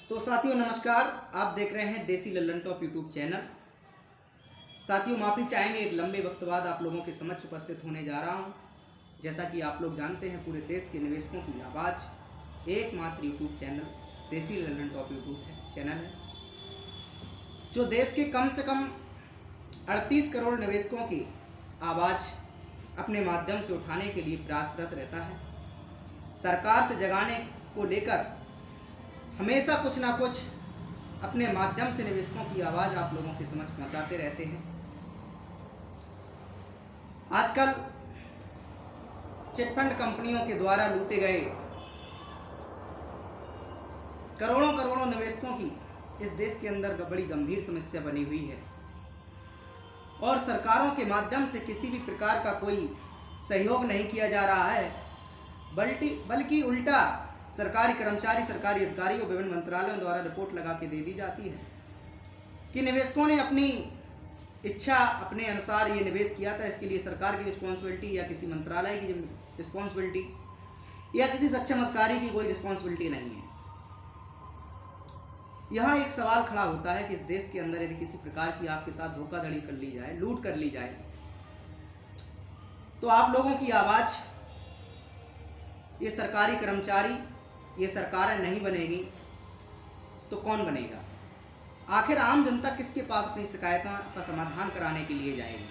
तो साथियों नमस्कार, आप देख रहे हैं देसी लल्लन टॉप यूट्यूब चैनल। साथियों माफ़ी चाहेंगे, एक लंबे वक्त बाद आप लोगों के समक्ष उपस्थित होने जा रहा हूं। जैसा कि आप लोग जानते हैं, पूरे देश के निवेशकों की आवाज़ एकमात्र यूट्यूब चैनल देसी लल्लन टॉप यूट्यूब चैनल है, जो देश के कम से कम 38 करोड़ निवेशकों की आवाज़ अपने माध्यम से उठाने के लिए प्रयासरत रहता है। सरकार से जगाने को लेकर हमेशा कुछ ना कुछ अपने माध्यम से निवेशकों की आवाज़ आप लोगों के समक्ष पहुंचाते रहते हैं। आजकल चिटफंड कंपनियों के द्वारा लूटे गए करोड़ों करोड़ों निवेशकों की इस देश के अंदर बड़ी गंभीर समस्या बनी हुई है और सरकारों के माध्यम से किसी भी प्रकार का कोई सहयोग नहीं किया जा रहा है, बल्कि उल्टा सरकारी कर्मचारी, सरकारी अधिकारियों, विभिन्न मंत्रालयों द्वारा रिपोर्ट लगा के दे दी जाती है कि निवेशकों ने अपनी इच्छा अपने अनुसार ये निवेश किया था, इसके लिए सरकार की रिस्पॉन्सिबिलिटी या किसी मंत्रालय की रिस्पॉन्सिबिलिटी या किसी सक्षम अधिकारी की कोई रिस्पॉन्सिबिलिटी नहीं है। यहाँ एक सवाल खड़ा होता है कि इस देश के अंदर यदि किसी प्रकार की आपके साथ धोखाधड़ी कर ली जाए, लूट कर ली जाए, तो आप लोगों की आवाज़, ये सरकारी कर्मचारी, ये सरकारें नहीं बनेगी तो कौन बनेगा? आखिर आम जनता किसके पास अपनी शिकायतों का समाधान कराने के लिए जाएगी?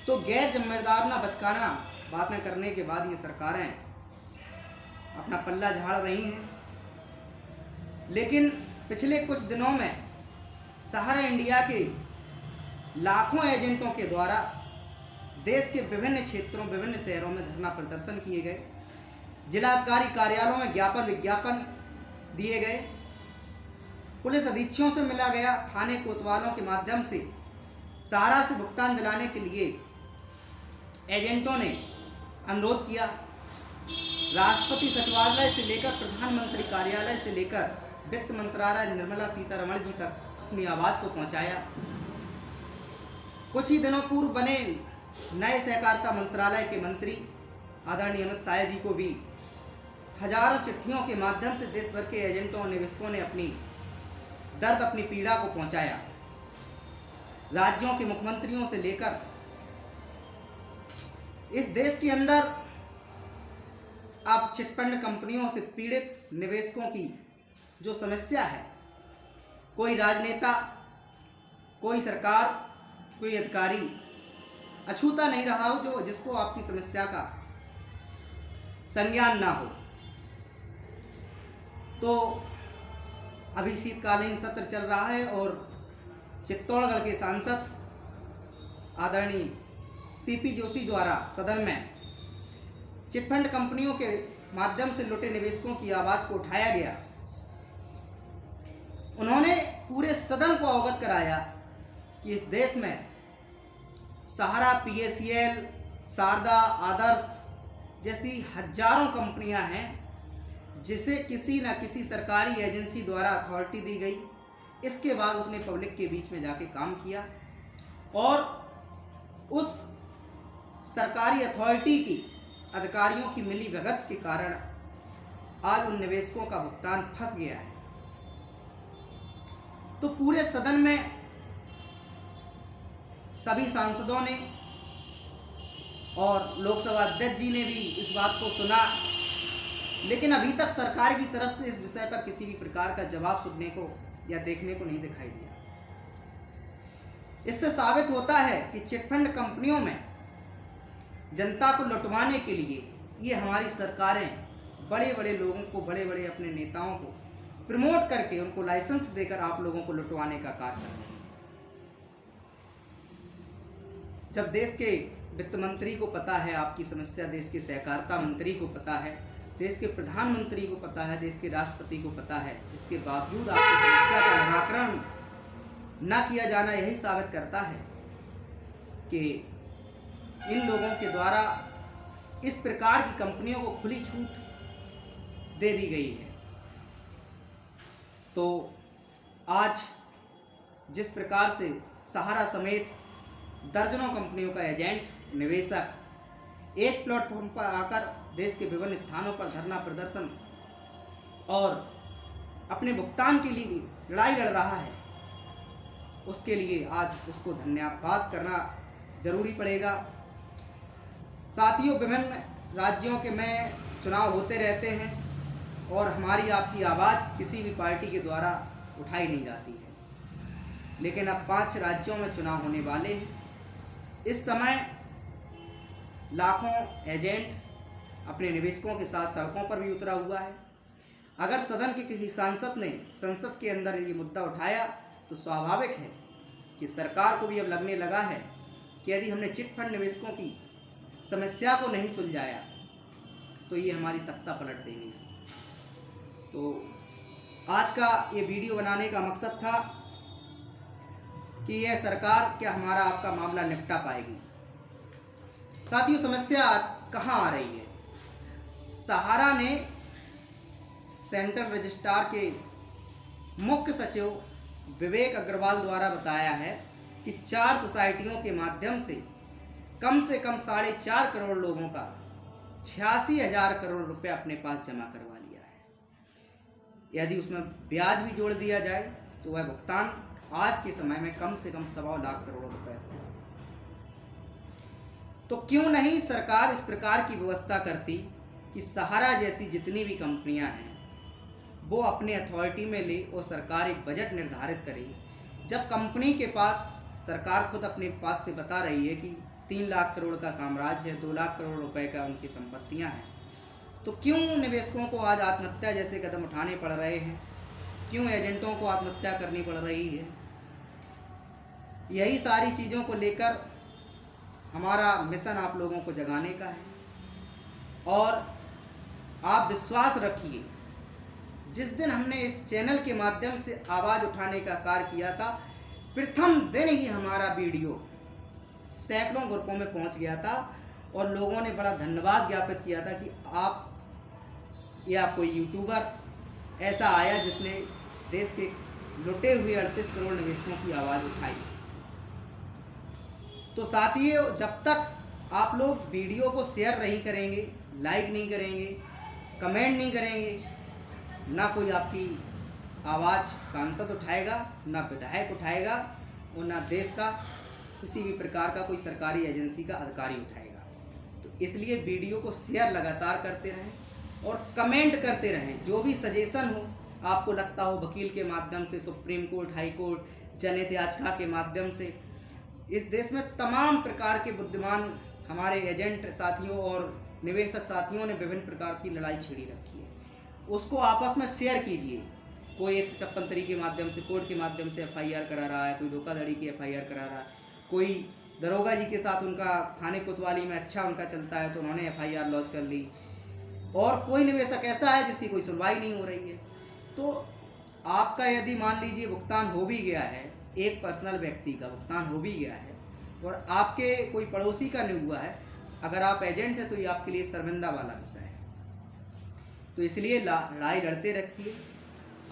तो गैर जिम्मेदार बचकाना बातें करने के बाद ये सरकारें अपना पल्ला झाड़ रही हैं। लेकिन पिछले कुछ दिनों में सहारा इंडिया के लाखों एजेंटों के द्वारा देश के विभिन्न क्षेत्रों, विभिन्न शहरों में धरना प्रदर्शन किए गए, जिलाधिकारी कार्यालयों में विज्ञापन दिए गए, पुलिस अधीक्षकों से मिला गया, थाने कोतवालों के माध्यम से सहारा से भुगतान दिलाने के लिए एजेंटों ने अनुरोध किया। राष्ट्रपति सचिवालय से लेकर प्रधानमंत्री कार्यालय से लेकर वित्त मंत्रालय निर्मला सीतारमण जी तक अपनी आवाज़ को पहुंचाया। कुछ ही दिनों पूर्व बने नए सहकारिता मंत्रालय के मंत्री आदरणीय अमित शाह जी को भी हजारों चिट्ठियों के माध्यम से देश भर के एजेंटों और निवेशकों ने अपनी दर्द, अपनी पीड़ा को पहुंचाया। राज्यों के मुख्यमंत्रियों से लेकर इस देश के अंदर अब चिटफंड कंपनियों से पीड़ित निवेशकों की जो समस्या है, कोई राजनेता, कोई सरकार, कोई अधिकारी अछूता नहीं रहा हो जो जिसको आपकी समस्या का संज्ञान ना हो। तो अभी शीतकालीन सत्र चल रहा है और चित्तौड़गढ़ के सांसद आदरणीय सीपी जोशी द्वारा सदन में चिटफंड कंपनियों के माध्यम से लुटे निवेशकों की आवाज़ को उठाया गया। उन्होंने पूरे सदन को अवगत कराया कि इस देश में सहारा, PACL, शारदा, आदर्श जैसी हजारों कंपनियां हैं जिसे किसी न किसी सरकारी एजेंसी द्वारा अथॉरिटी दी गई। इसके बाद उसने पब्लिक के बीच में जाके काम किया और उस सरकारी अथॉरिटी की अधिकारियों की मिलीभगत के कारण आज उन निवेशकों का भुगतान फंस गया है। तो पूरे सदन में सभी सांसदों ने और लोकसभा अध्यक्ष जी ने भी इस बात को सुना, लेकिन अभी तक सरकार की तरफ से इस विषय पर किसी भी प्रकार का जवाब सुनने को या देखने को नहीं दिखाई दिया। इससे साबित होता है कि चिटफंड कंपनियों में जनता को लुटवाने के लिए ये हमारी सरकारें बड़े बड़े लोगों को, बड़े बड़े अपने नेताओं को प्रमोट करके उनको लाइसेंस देकर आप लोगों को लुटवाने का कार्य कर रही है। जब देश के वित्त मंत्री को पता है आपकी समस्या, देश के सहकारिता मंत्री को पता है, देश के प्रधानमंत्री को पता है, देश के राष्ट्रपति को पता है, इसके बावजूद आपकी समस्या का निराकरण न किया जाना यही साबित करता है कि इन लोगों के द्वारा इस प्रकार की कंपनियों को खुली छूट दे दी गई है। तो आज जिस प्रकार से सहारा समेत दर्जनों कंपनियों का एजेंट, निवेशक एक प्लेटफॉर्म पर आकर देश के विभिन्न स्थानों पर धरना प्रदर्शन और अपने भुगतान के लिए लड़ाई लड़ रहा है, उसके लिए आज उसको धन्यवाद करना जरूरी पड़ेगा। साथियों, विभिन्न राज्यों के में चुनाव होते रहते हैं और हमारी आपकी आवाज़ किसी भी पार्टी के द्वारा उठाई नहीं जाती है, लेकिन अब 5 राज्यों में चुनाव होने वाले हैं। इस समय लाखों एजेंट अपने निवेशकों के साथ सड़कों पर भी उतरा हुआ है। अगर सदन के किसी सांसद ने संसद के अंदर ये मुद्दा उठाया तो स्वाभाविक है कि सरकार को भी अब लगने लगा है कि यदि हमने चिट फंड निवेशकों की समस्या को नहीं सुलझाया तो ये हमारी तख्ता पलट देंगे। तो आज का ये वीडियो बनाने का मकसद था कि यह सरकार क्या हमारा आपका मामला निपटा पाएगी। साथियों, समस्या कहाँ आ रही है? सहारा ने सेंट्रल रजिस्ट्रार के मुख्य सचिव विवेक अग्रवाल द्वारा बताया है कि 4 सोसाइटियों के माध्यम से कम 4.5 करोड़ लोगों का 86,000 करोड़ रुपए अपने पास जमा करवा लिया है। यदि उसमें ब्याज भी जोड़ दिया जाए तो वह भुगतान आज के समय में कम से कम 1.25 लाख करोड़ रुपए है। तो क्यों नहीं सरकार इस प्रकार की व्यवस्था करती कि सहारा जैसी जितनी भी कंपनियां हैं वो अपने अथॉरिटी में ले और सरकार एक बजट निर्धारित करे। जब कंपनी के पास सरकार खुद अपने पास से बता रही है कि 3 लाख करोड़ का साम्राज्य है, 2 लाख करोड़ रुपए का उनकी संपत्तियां हैं, तो क्यों निवेशकों को आज आत्महत्या जैसे कदम उठाने पड़ रहे हैं? क्यों एजेंटों को आत्महत्या करनी पड़ रही है? यही सारी चीज़ों को लेकर हमारा मिशन आप लोगों को जगाने का है। और आप विश्वास रखिए, जिस दिन हमने इस चैनल के माध्यम से आवाज़ उठाने का कार्य किया था, प्रथम दिन ही हमारा वीडियो सैकड़ों ग्रुपों में पहुंच गया था और लोगों ने बड़ा धन्यवाद ज्ञापित किया था कि आप या कोई यूट्यूबर ऐसा आया जिसने देश के लुटे हुए 38 करोड़ निवेशकों की आवाज़ उठाई। तो साथियों, जब तक आप लोग वीडियो को शेयर नहीं करेंगे, लाइक नहीं करेंगे, कमेंट नहीं करेंगे, ना कोई आपकी आवाज़ सांसद उठाएगा, ना विधायक उठाएगा और ना देश का किसी भी प्रकार का कोई सरकारी एजेंसी का अधिकारी उठाएगा। तो इसलिए वीडियो को शेयर लगातार करते रहें और कमेंट करते रहें। जो भी सजेशन हो, आपको लगता हो वकील के माध्यम से, सुप्रीम कोर्ट, हाई कोर्ट, जनहित याचिका के माध्यम से, इस देश में तमाम प्रकार के बुद्धिमान हमारे एजेंट साथियों और निवेशक साथियों ने विभिन्न प्रकार की लड़ाई छिड़ी रखी है, उसको आपस में शेयर कीजिए। कोई 156 तरीके के माध्यम से, कोर्ट के माध्यम से FIR करा रहा है, कोई धोखाधड़ी की FIR करा रहा है, कोई दरोगा जी के साथ उनका थाने कोतवाली में अच्छा उनका चलता है तो उन्होंने FIR लॉन्च कर ली, और कोई निवेशक ऐसा है जिसकी कोई सुनवाई नहीं हो रही है। तो आपका यदि मान लीजिए भुगतान हो भी गया है, एक पर्सनल व्यक्ति का भुगतान हो भी गया है और आपके कोई पड़ोसी का नहीं हुआ है, अगर आप एजेंट हैं तो ये आपके लिए शर्मिंदा वाला विषय है। तो इसलिए लड़ाई लड़ते रखिए।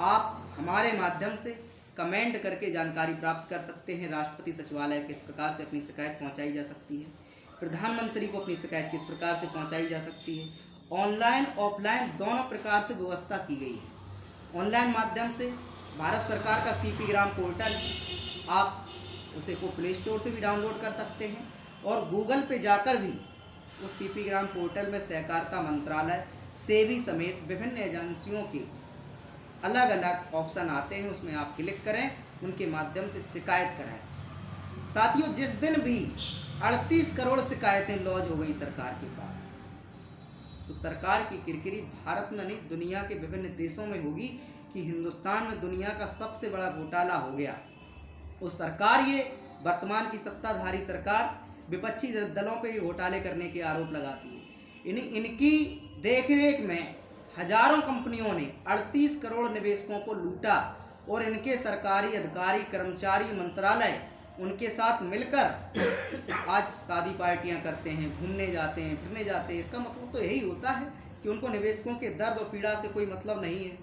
आप हमारे माध्यम से कमेंट करके जानकारी प्राप्त कर सकते हैं। राष्ट्रपति सचिवालय किस प्रकार से अपनी शिकायत पहुंचाई जा सकती है, प्रधानमंत्री को अपनी शिकायत किस प्रकार से पहुंचाई जा सकती है। ऑनलाइन ऑफलाइन दोनों प्रकार से व्यवस्था की गई है। ऑनलाइन माध्यम से भारत सरकार का CP ग्राम पोर्टल, आप उसे को प्ले स्टोर से भी डाउनलोड कर सकते हैं और गूगल पे जाकर भी उस CP ग्राम पोर्टल में सहकारिता मंत्रालय, सेबी समेत विभिन्न एजेंसियों के अलग अलग ऑप्शन आते हैं, उसमें आप क्लिक करें, उनके माध्यम से शिकायत कराएं। साथियों, जिस दिन भी 38 करोड़ शिकायतें लॉन्च हो गई सरकार के पास, तो सरकार की किरकिरी भारत में नहीं दुनिया के विभिन्न देशों में होगी कि हिंदुस्तान में दुनिया का सबसे बड़ा घोटाला हो गया। वो सरकार, ये वर्तमान की सत्ताधारी सरकार विपक्षी दलों पे ये घोटाले करने के आरोप लगाती है। इनकी देखरेख में हजारों कंपनियों ने 38 करोड़ निवेशकों को लूटा और इनके सरकारी अधिकारी, कर्मचारी, मंत्रालय उनके साथ मिलकर आज शादी पार्टियां करते हैं, घूमने जाते हैं, फिरने जाते हैं। इसका मतलब तो यही होता है कि उनको निवेशकों के दर्द और पीड़ा से कोई मतलब नहीं है।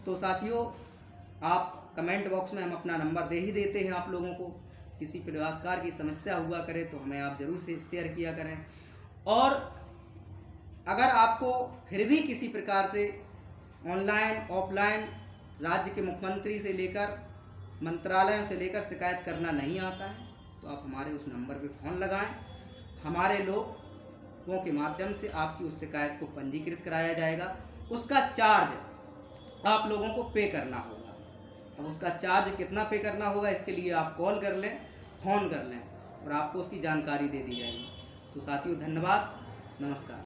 तो साथियों, आप कमेंट बॉक्स में हम अपना नंबर दे ही देते हैं आप लोगों को। किसी प्रकार की समस्या हुआ करे तो हमें आप ज़रूर से शेयर किया करें। और अगर आपको फिर भी किसी प्रकार से ऑनलाइन ऑफलाइन राज्य के मुख्यमंत्री से लेकर मंत्रालयों से लेकर शिकायत करना नहीं आता है तो आप हमारे उस नंबर पे फ़ोन लगाएं। हमारे लोगों के माध्यम से आपकी उस शिकायत को पंजीकृत कराया जाएगा। उसका चार्ज आप लोगों को पे करना होगा। अब उसका चार्ज कितना पे करना होगा इसके लिए आप कॉल कर लें, फ़ोन कर लें और आपको उसकी जानकारी दे दी जाएगी। तो साथियों धन्यवाद, नमस्कार।